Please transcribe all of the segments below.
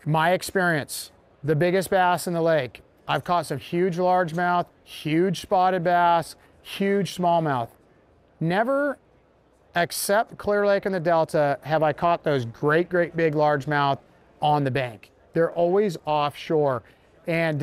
My experience, the biggest bass in the lake. I've caught some huge largemouth, huge spotted bass, huge smallmouth. Never, except Clear Lake and the Delta, have I caught those great big largemouth on the bank. They're always offshore. And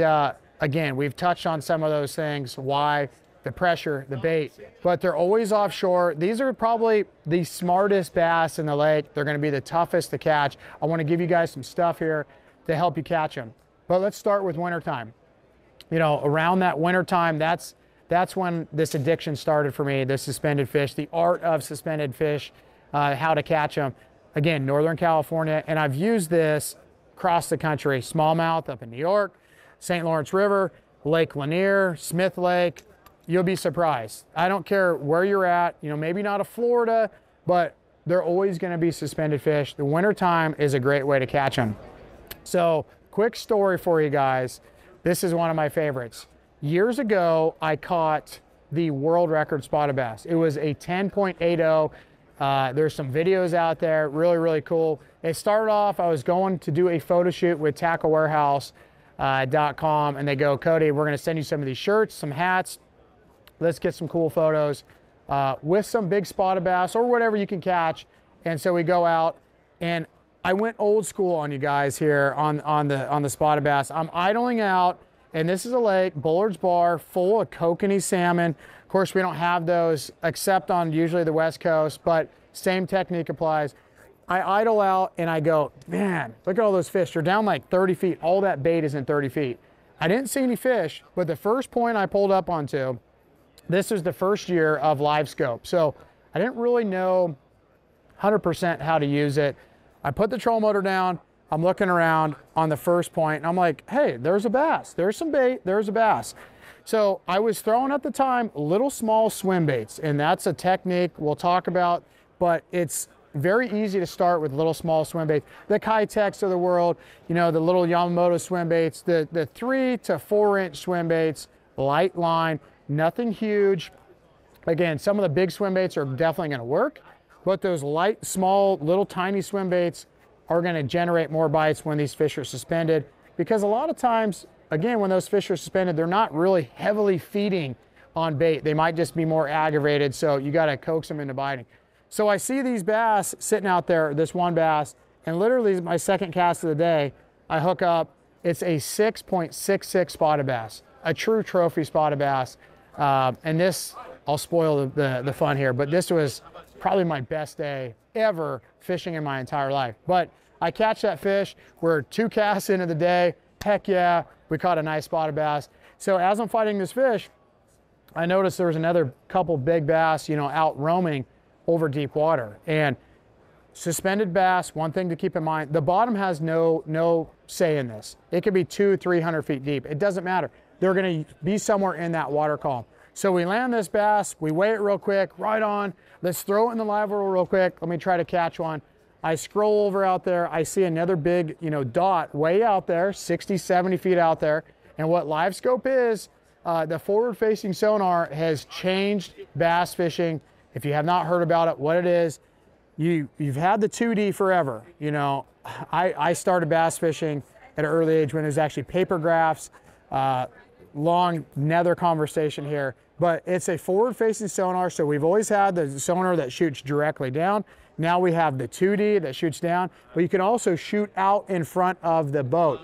again, we've touched on some of those things, why, the pressure, the bait, but they're always offshore. These are probably the smartest bass in the lake. They're gonna be the toughest to catch. I wanna give you guys some stuff here to help you catch them. But let's start with wintertime. You know, around that wintertime, that's when this addiction started for me, the suspended fish, the art of suspended fish, how to catch them. Again, Northern California, and I've used this across the country, smallmouth up in New York, St. Lawrence River, Lake Lanier, Smith Lake. You'll be surprised. I don't care where you're at, you know, maybe not a Florida, but they're always gonna be suspended fish. The wintertime is a great way to catch them. So, quick story for you guys. This is one of my favorites. Years ago, I caught the world record spotted bass. It was a 10.80. There's some videos out there, really cool. It started off, I was going to do a photo shoot with tacklewarehouse.com, and they go, Cody, we're gonna send you some of these shirts, some hats. Let's get some cool photos with some big spotted bass or whatever you can catch. And so we go out, and I went old school on you guys here on the spotted bass. I'm idling out, and this is a lake, Bullard's Bar, full of kokanee salmon. Of course, we don't have those except on usually the West Coast, but same technique applies. I idle out and I go, man, look at all those fish. They're down like 30 feet. All that bait is in 30 feet. I didn't see any fish, but the first point I pulled up onto, this was the first year of live scope. So I didn't really know 100% how to use it. I put the trolling motor down. I'm looking around on the first point, and I'm like, hey, there's a bass. There's some bait, there's a bass. So I was throwing at the time little small swim baits, and that's a technique we'll talk about, but it's very easy to start with little small swim baits. The Kitex of the world, you know, the little Yamamoto swim baits, the 3 to 4 inch swim baits, light line, nothing huge. Again, some of the big swim baits are definitely gonna work, but those light, small, little tiny swim baits are gonna generate more bites when these fish are suspended, because a lot of times, again, when those fish are suspended, they're not really heavily feeding on bait. They might just be more aggravated, so you gotta coax them into biting. So I see these bass sitting out there, this one bass, and literally my second cast of the day, I hook up, it's a 6.66 spotted bass, a true trophy spotted bass. And this, I'll spoil the fun here, but this was probably my best day ever fishing in my entire life. But I catch that fish, we're 2 casts into the day, heck yeah, we caught a nice spotted bass. So as I'm fighting this fish, I noticed there was another couple big bass, you know, out roaming over deep water. And suspended bass, one thing to keep in mind, the bottom has no say in this. It could be 200-300 feet deep, it doesn't matter. They're gonna be somewhere in that water column. So we land this bass, we weigh it real quick, right on, let's throw it in the live well real quick, let me try to catch one. I scroll over out there, I see another big, you know, dot way out there, 60, 70 feet out there. And what live scope is, the forward facing sonar has changed bass fishing. If you have not heard about it, what it is, you've had the 2D forever. You know, I started bass fishing at an early age when it was actually paper graphs, long nether conversation here, but it's a forward facing sonar. So we've always had the sonar that shoots directly down. Now we have the 2D that shoots down, but you can also shoot out in front of the boat.